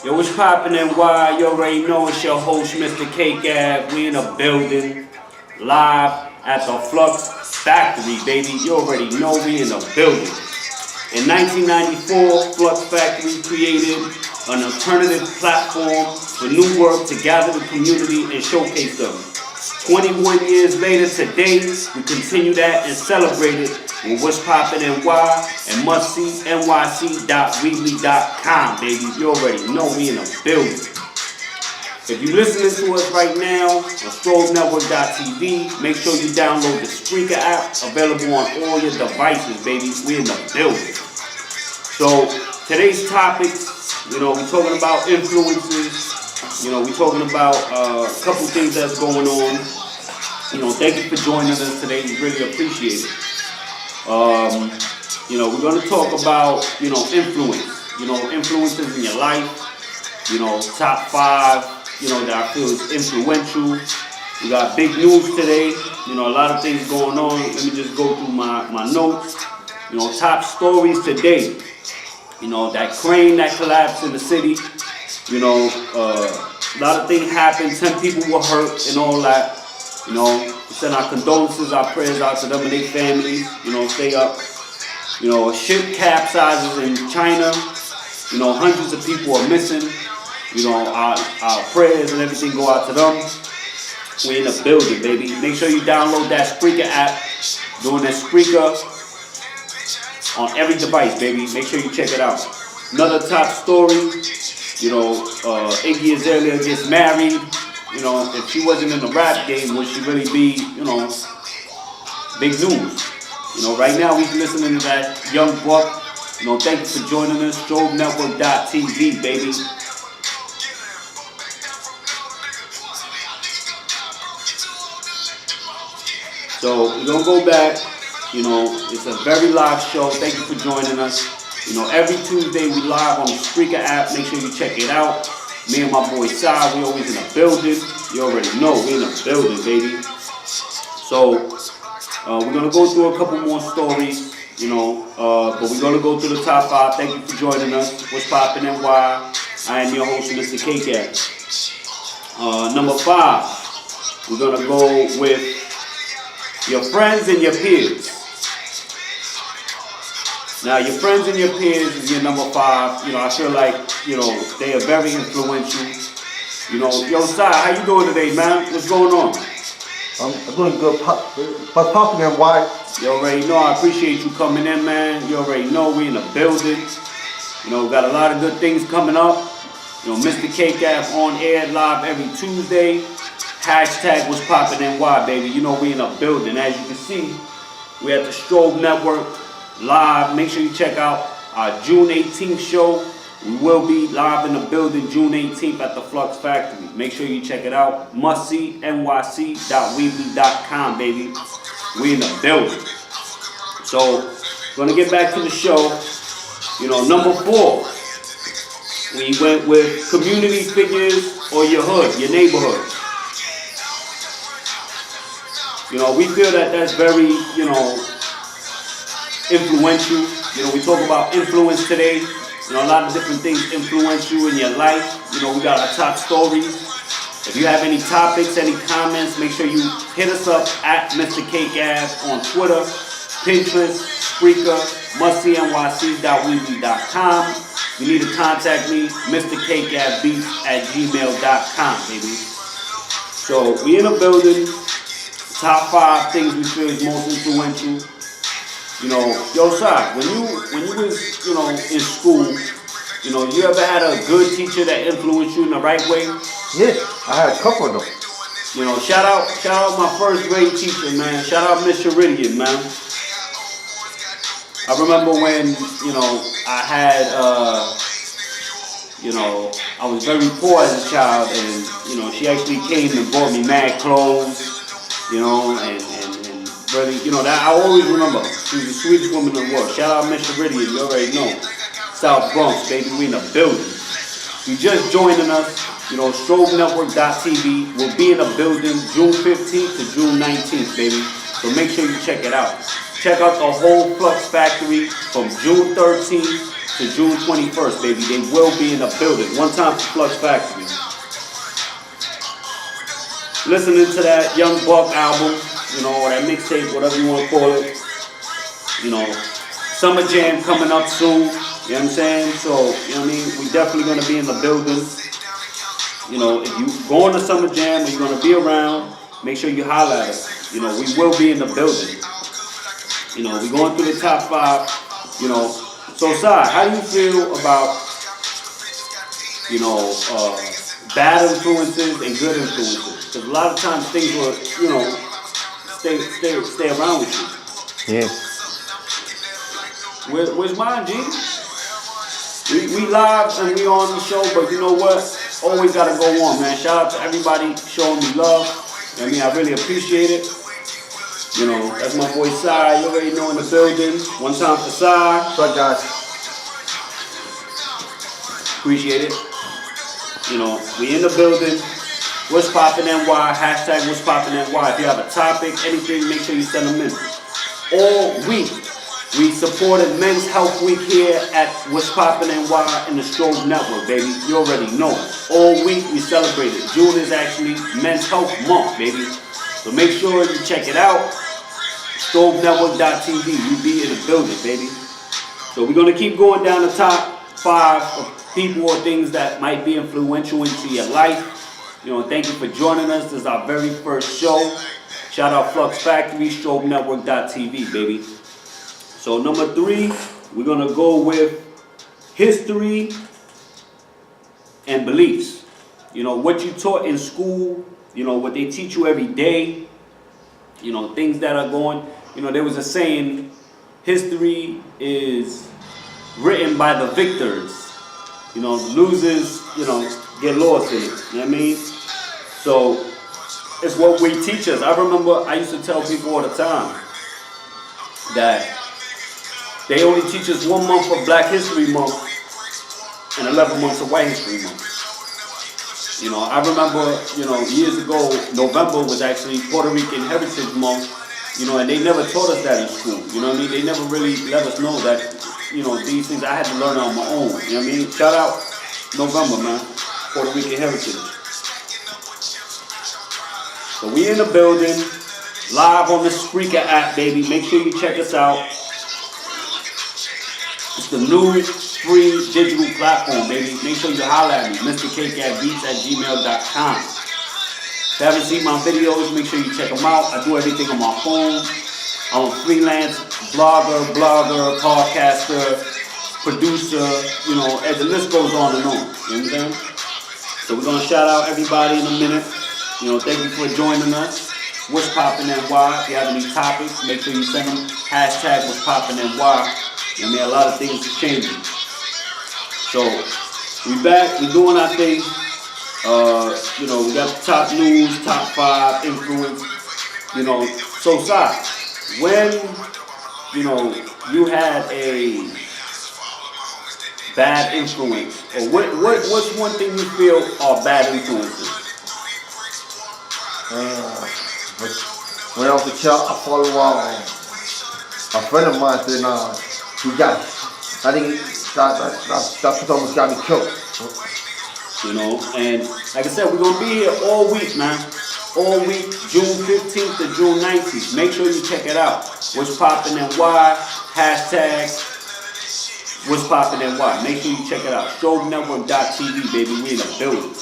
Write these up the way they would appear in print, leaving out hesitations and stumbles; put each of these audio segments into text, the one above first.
Yo, what's poppin' and why? You already know it's your host, Mr. Cake Ab. We in a building, live at the FLUX factory, baby. You already know we in a building. In 1994, FLUX Factory created an alternative platform for new work to gather the community and showcase them. 21 years later, today, we continue that and celebrate it with What's Poppin' and Why and mustseenyc.weebly.com, baby. You already know we in a building. If you're listening to us right now on StrobeNetwork.tv, make sure you download the Spreaker app, available on all your devices, baby. We in the building. So today's topics, we're talking about influences. We're talking about a couple things that's going on. Thank you for joining us today. We really appreciate it. We're going to talk about, influence. Influences in your life. Top 5, that I feel is influential. We got big news today. A lot of things going on. Let me just go through my notes. Top stories today. That crane that collapsed in the city. A lot of things happened. 10 people were hurt and all that. We send our condolences, our prayers out to them and their families. Stay up. A ship capsizes in China. Hundreds of people are missing. Our prayers and everything go out to them. We in the building, baby. Make sure you download that Spreaker app. Doing that Spreaker on every device, baby. Make sure you check it out. Another top story. Iggy Azalea gets married. If she wasn't in the rap game, would she really be, big news? Right now we're listening to that Young Buck. Thank you for joining us. StrobeNetwork.tv, baby. So we're gonna go back. It's a very live show. Thank you for joining us. Every Tuesday we live on the Spreaker app. Make sure you check it out. Me and my boy Sai, we always in a building. You already know we in a building, baby. So we're gonna go through a couple more stories, but we're gonna go through the top 5. Thank you for joining us. What's poppin' and why? I am your host, Mr. Cake. Number 5, we're gonna go with your friends and your peers. Now, your friends and your peers is your number 5. I feel like, they are very influential. Yo, Sai, how you doing today, man? What's going on? I'm doing good. What's poppin' and why? You already know. I appreciate you coming in, man. You already know we in the building. We got a lot of good things coming up. Mr. Cake App on air live every Tuesday. Hashtag What's Poppin' and Why, baby. We in a building. As you can see, we at the Strobe Network live. Make sure you check out our June 18th show. We will be live in the building June 18th at the FLUX Factory. Make sure you check it out. mustseenyc.weebly.com, baby. We in the building. So, gonna get back to the show. Number 4, we went with community figures or your hood, your neighborhood. We feel that that's very, influential. We talk about influence today. A lot of different things influence you in your life. We got our top stories. If you have any topics, any comments, make sure you hit us up at Mr. Cake Ab on Twitter, Pinterest, Spreaker, mustseenyc.weebly.com. You need to contact me, mrcakeabbeats@gmail.com, baby. So we in a building. Top 5 things we feel is most influential. Yo, Sai, when you was, in school, you ever had a good teacher that influenced you in the right way? Yeah, I had a couple of them. Shout out my first grade teacher, man. Shout out Miss Sheridian, man. I remember when, I had, I was very poor as a child, and, she actually came and bought me mad clothes, and really, that I always remember. She was the sweetest woman in the world. Shout out Miss Sheridian, you already know. South Bronx, baby, we in the building. You just joining us, StrobeNetwork.tv. We'll be in the building June 15th to June 19th, baby. So make sure you check it out. Check out the whole FLUX Factory from June 13th to June 21st, baby. They will be in the building. One time for Flux Factory. Listening to that Young Buck album, you know, or that mixtape, whatever you want to call it. You know, Summer Jam coming up soon. You know what I'm saying? So, you know what I mean? We definitely going to be in the building. You know, if you going to Summer Jam or you're going to be around, make sure you holler at us. You know, we will be in the building. You know, we're going through the top 5. You know, so Sai, how do you feel about, you know, bad influences and good influences? Because a lot of times things will, you know, stay around with you. Yeah. Where's mine, G? We live and we on the show, but you know what? Always gotta go on, man. Shout out to everybody showing me love. I mean, I really appreciate it. You know, that's my boy Sai. You already know in the building. One time for Sai. What's up, guys? Appreciate it. You know, we in the building. What's poppin' NY? Hashtag What's Poppin' NY. If you have a topic, anything, make sure you send them in. All week, we supported Men's Health Week here at What's Poppin' NY in the Strobe Network, baby. You already know it. All week, we celebrated. June is actually Men's Health Month, baby. So make sure you check it out. StrobeNetwork.tv. You be in the building, baby. So we're going to keep going down the top 5 of people or things that might be influential into your life. You know, thank you for joining us. This is our very first show. Shout out Flux Factory, StrobeNetwork.tv, baby. So number 3, we're going to go with history and beliefs. You know, what you taught in school, you know, what they teach you every day, you know, things that are going, you know, there was a saying, history is written by the victors. You know, losers, you know, get lost in it. You know what I mean? So, it's what we teach us. I remember I used to tell people all the time that they only teach us 1 month of Black History Month and 11 months of White History Month. You know, I remember, you know, years ago, November was actually Puerto Rican Heritage Month, you know, and they never taught us that in school. You know what I mean? They never really let us know that, you know, these things I had to learn on my own. You know what I mean? Shout out November, man. Puerto Rican Heritage. So we in the building, live on the Spreaker app, baby. Make sure you check us out. It's the new free digital platform, baby. Make sure you holler at me, mrcakeatbeats@gmail.com. If you haven't seen my videos, make sure you check them out. I do everything on my phone. I'm a freelance blogger, podcaster, producer, you know, and the list goes on and on. You know what I'm saying? So we're going to shout out everybody in a minute. You know, thank you for joining us. What's Poppin' NY? If you have any topics, make sure you send them. Hashtag What's Poppin' NY. I mean, a lot of things are changing. So, we back, we doing our thing. You know, we got the top news, top 5, influence. You know, so Sai, when, you know, you had a bad influence, or what's one thing you feel are bad influences? When I was a child, I follow a friend of mine said, he got, I think that almost got me killed. You know, and like I said, we're going to be here all week, man. All week, June 15th to June 19th. Make sure you check it out. What's Poppin' NY, hashtag What's Poppin' NY. Make sure you check it out. StrobeNetwork.tv, baby. We in the building.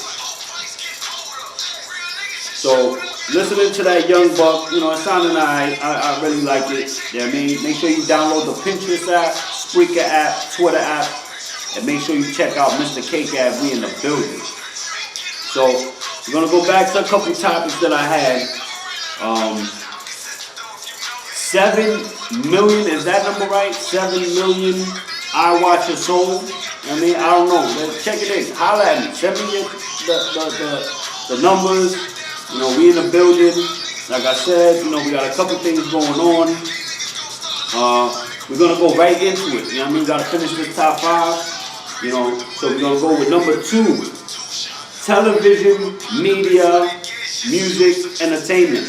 So, listening to that Young Buck, you know, it sounded nice. I really like it. You know what I mean? Make sure you download the Pinterest app, Spreaker app, Twitter app, and make sure you check out Mr. Cake App. We in the building. So, we're going to go back to a couple topics that I had. 7 million, is that number right? 7 million I Watch Your Soul. You know what I mean? I don't know. Check it in. Holla at me. Send me the numbers. You know, we in the building. Like I said, you know, we got a couple things going on. We're going to go right into it. You know what I mean? We got to finish this top 5. You know, so we're going to go with number 2. Television, media, music, entertainment.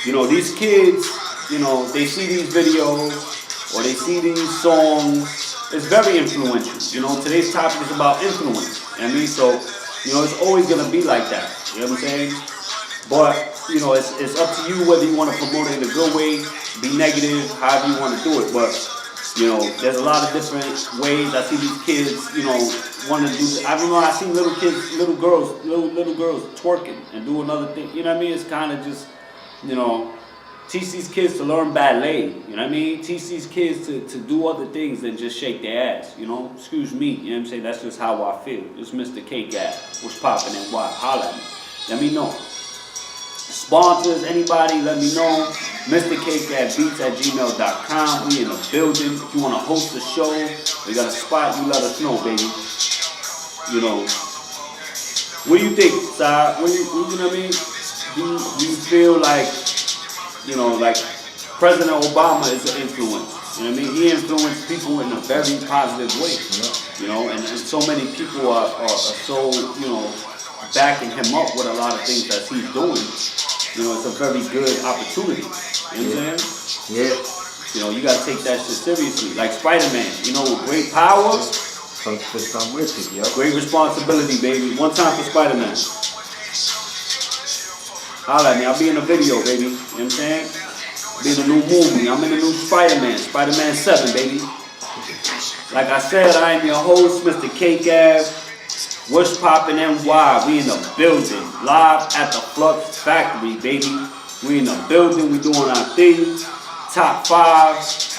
You know, these kids, you know, they see these videos, or they see these songs, it's very influential. You know, today's topic is about influence. You know what I mean? So, you know, it's always gonna be like that. You know what I'm saying? But, you know, it's up to you whether you want to promote it in a good way, be negative, however you want to do it. But, you know, there's a lot of different ways. I see these kids, you know, want to do. I don't know. I see little kids, little girls twerking and doing other things. You know what I mean? It's kind of just, you know, teach these kids to learn ballet. You know what I mean? Teach these kids to do other things than just shake their ass. You know? Excuse me. You know what I'm saying? That's just how I feel. It's Mr. K Guy. What's poppin' and why? Holla at me. Let me know. Sponsors, anybody, let me know. MrCakeatBeats@gmail.com. We in the building. If you want to host a show, we got a spot, you let us know, baby. You know. What do you think, Sai? You know what I mean? Do you feel like, you know, like President Obama is an influence? You know what I mean? He influenced people in a very positive way. You know, and so many people are so, you know, backing him up with a lot of things that he's doing. You know, it's a very good opportunity. You know what I'm saying? Yeah. You know, you gotta take that shit seriously. Like Spider-Man, you know, with great power, great responsibility, baby. One time for Spider-Man. Holla at me, I'll be in a video, baby. You know what I'm saying? I'll be in a new movie. I'm in the new Spider-Man, Spider-Man 7, baby. Like I said, I am your host, Mr. Cake Ave. What's poppin' NY? We in the building. Live at the Flux Factory, baby. We in the building, we doing our thing. Top 5.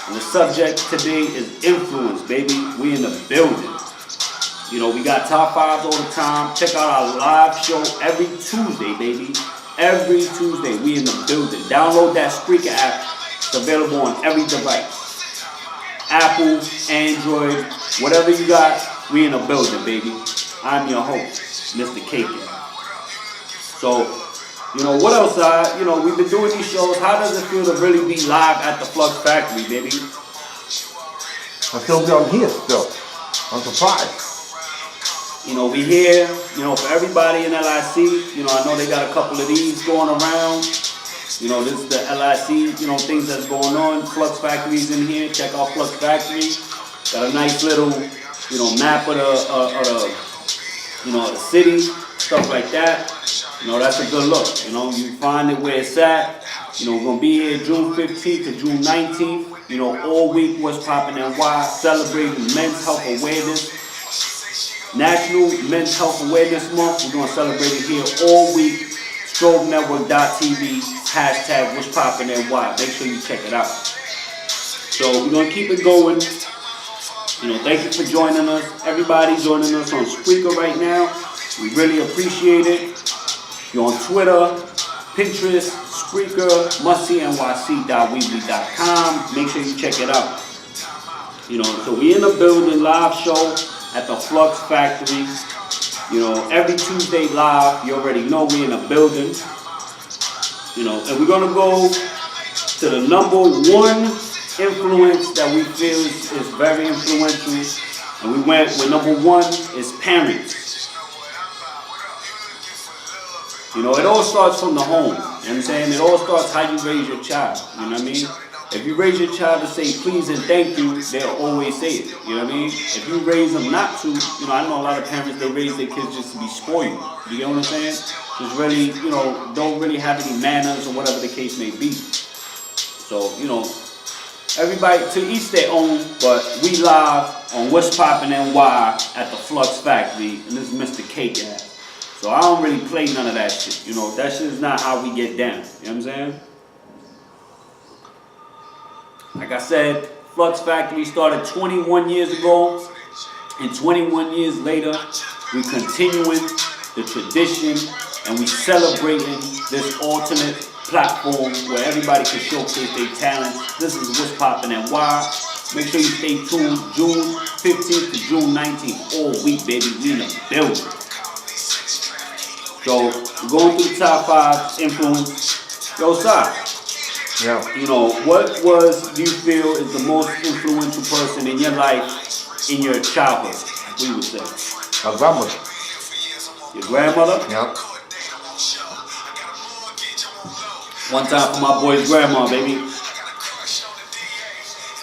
And the subject today is influence, baby. We in the building. You know, we got top 5s all the time. Check out our live show every Tuesday, baby. Every Tuesday, we in the building. Download that Spreaker app. It's available on every device. Apple, Android, whatever you got, we in the building, baby. I'm your host, Mr. Cake. So, you know, what else? You know, we've been doing these shows. How does it feel to really be live at the Flux Factory, baby? I'm here still. I'm surprised. You know, we here, you know, for everybody in LIC. You know, I know they got a couple of these going around. You know, this is the LIC, you know, things that's going on. Flux Factory's in here. Check out Flux Factory. Got a nice little, you know, map of the you know, the city, stuff like that. You know, that's a good look. You know, you find it where it's at. You know, we're going to be here June 15th to June 19th. You know, all week, What's Poppin' NY, celebrating Men's Health Awareness. National Men's Health Awareness Month. We're going to celebrate it here all week. StrobeNetwork.tv, hashtag What's Poppin' NY. Make sure you check it out. So we're going to keep it going. You know, thank you for joining us. Everybody joining us on Spreaker right now. We really appreciate it. You're on Twitter, Pinterest, Spreaker, mustseenyc.weebly.com. Make sure you check it out. You know, so we in the building, live show at the Flux Factory. You know, every Tuesday live. You already know we in the building. You know, and we're gonna go to the #1 influence that we feel is very influential, and we went with #1 is parents. You know, it all starts from the home. You know what I'm saying? It all starts how you raise your child. You know what I mean? If you raise your child to say please and thank you, they'll always say it. You know what I mean? If you raise them not to, you know, I know a lot of parents, they raise their kids just to be spoiled. You get what I'm saying? Just really, you know, don't really have any manners or whatever the case may be. So, you know, everybody to each their own, but we live on What's Poppin' NY at the Flux Factory, and this is Mr. Cake Ass. So I don't really play none of that shit. You know, that shit is not how we get down. You know what I'm saying? Like I said, Flux Factory started 21 years ago, and 21 years later, we continuing the tradition, and we celebrating this alternate platform where everybody can showcase their talents. This is What's Poppin' NY. Make sure you stay tuned. June 15th to June 19th, all week, baby. We in the building. So, we're going through the top 5 influence. Yo, Sai. Yeah. You know, what do you feel is the most influential person in your life, in your childhood, we would say? My grandmother. Your grandmother? Yeah. One time for my boy's grandma, baby.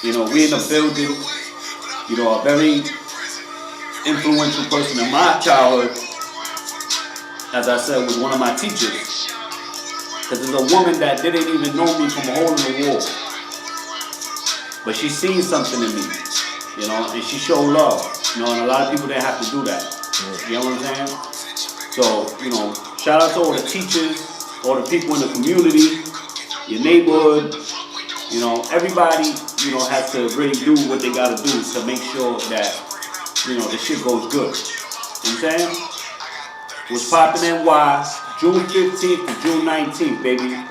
You know, we in the building. You know, a very influential person in my childhood, as I said, was one of my teachers. Because there's a woman that didn't even know me from a hole in the wall. But she seen something in me, you know, and she showed love. You know, and a lot of people didn't have to do that. You know what I'm saying? So, you know, shout out to all the teachers, all the people in the community, your neighborhood. You know, everybody, you know, has to really do what they gotta do to make sure that, you know, the shit goes good. You know what I'm saying? What's poppin' NY, June 15th to June 19th, baby.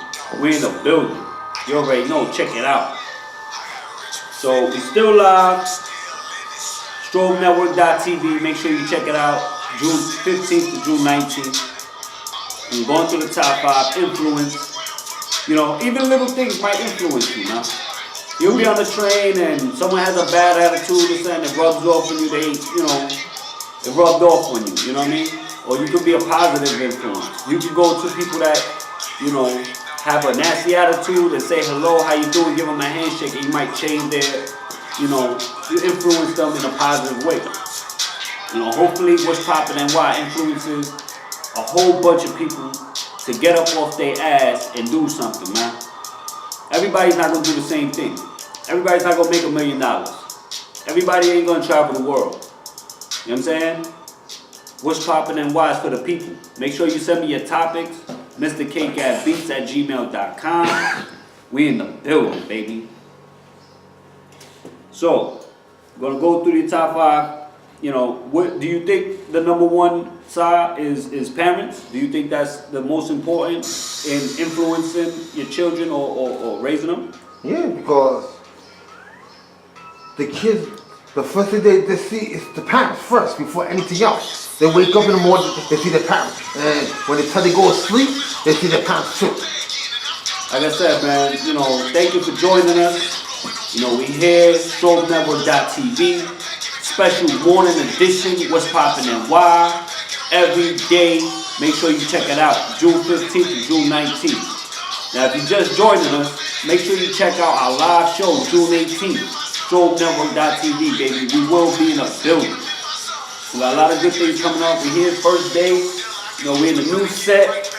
We in the building. You already know, check it out. So we still live. StrobeNetwork.tv. Make sure you check it out. June 15th to June 19th. And going through the top 5 influence. You know, even little things might influence you, man. You'll be on the train and someone has a bad attitude or something, it rubs off on you, it rubbed off on you, you know what I mean? Or you could be a positive influence. You could go to people that, you know, have a nasty attitude and say hello, how you doing, give them a handshake, and you might change their, you know, you influence them in a positive way. You know, hopefully what's poppin' NY influences a whole bunch of people to get up off their ass and do something, man. Everybody's not gonna do the same thing. Everybody's not gonna make $1 million. Everybody ain't gonna travel the world. You know what I'm saying? What's poppin' NY is for the people. Make sure you send me your topics. MrKCatBeats@gmail.com. We in the building, baby. So, we're gonna go through the top 5. You know, what do you think the number one side is parents? Do you think that's the most important in influencing your children or raising them? Yeah, because the kids, the first thing they see is the parents first before anything else. They wake up in the morning, they see the parents. And when it's time to go to sleep, they see the parents too. Like I said, man, you know, thank you for joining us. You know, we here, StrobeNetwork.tv. Special morning edition, What's Poppin' NY. Every day, make sure you check it out. June 15th to June 19th. Now, if you just joining us, make sure you check out our live show, June 18th. StrobeNetwork.tv, baby. We will be in a building. We got a lot of good things coming up. We're here first day. You know, we're in the new set.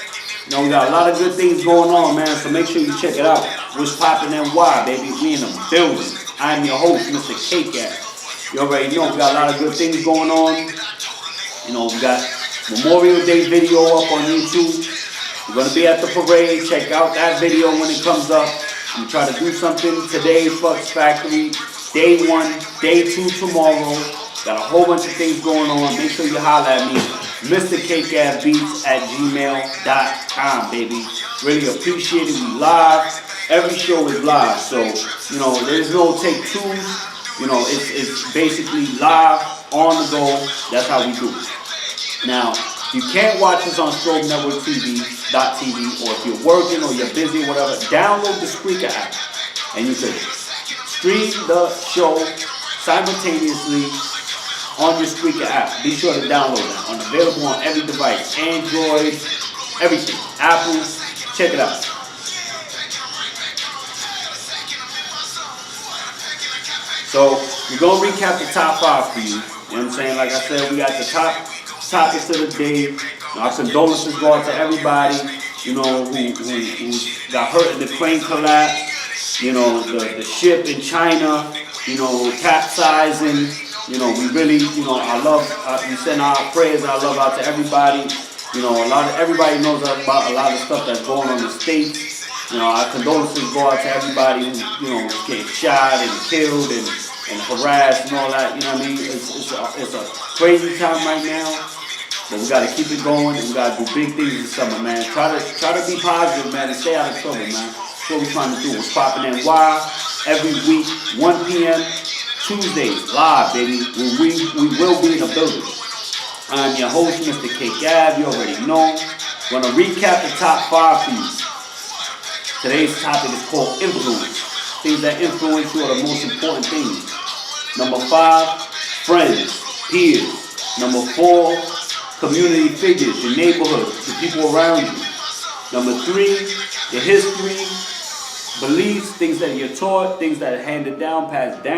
You know, we got a lot of good things going on, man. So make sure you check it out. What's Poppin' NY, baby. We in the building. I'm your host, Mr. K-Cat. You already know we got a lot of good things going on. You know, we got Memorial Day video up on YouTube. We're going to be at the parade. Check out that video when it comes up. I'm trying to do something today, FLUX Factory. Day 1, day 2 tomorrow. Got a whole bunch of things going on. Make sure you holler at me. MrKCatBeats@gmail.com, baby. Really appreciate it. We live. Every show is live. So, you know, there's no take 2s. You know, it's basically live, on the go. That's how we do it. Now, you can't watch us on StrobeNetwork.tv, or if you're working or you're busy or whatever, download the Spreaker app. And you can stream the show simultaneously on your Spreaker app. Be sure to download that. Available on every device. Android, everything. Apple, check it out. So, we're going to recap the top 5 for you. You know what I'm saying? Like I said, we got the top topics of the day. Our condolences go out to everybody, you know, who got hurt in the crane collapse. You know, the ship in China, you know, capsizing. You know, we really, you know, we send our prayers, our love out to everybody. You know, everybody knows about a lot of stuff that's going on in the States. You know, our condolences go out to everybody who, you know, getting shot and killed and harassed and all that. You know what I mean? It's a crazy time right now, but we got to keep it going, and we got to do big things this summer, man. Try to be positive, man, and stay out of trouble, man. That's what we're trying to do. What's Poppin' NY every week, 1 p.m. Tuesdays, live, baby. We will be in the building. I'm your host, Mr. K-Gab. You already know. We're going to recap the top 5 for you. Today's topic is called influence. Things that influence you are the most important things. Number 5, friends, peers. Number 4, community figures, your neighborhood, the people around you. Number 3, your history, beliefs, things that you're taught, things that are handed down, passed down.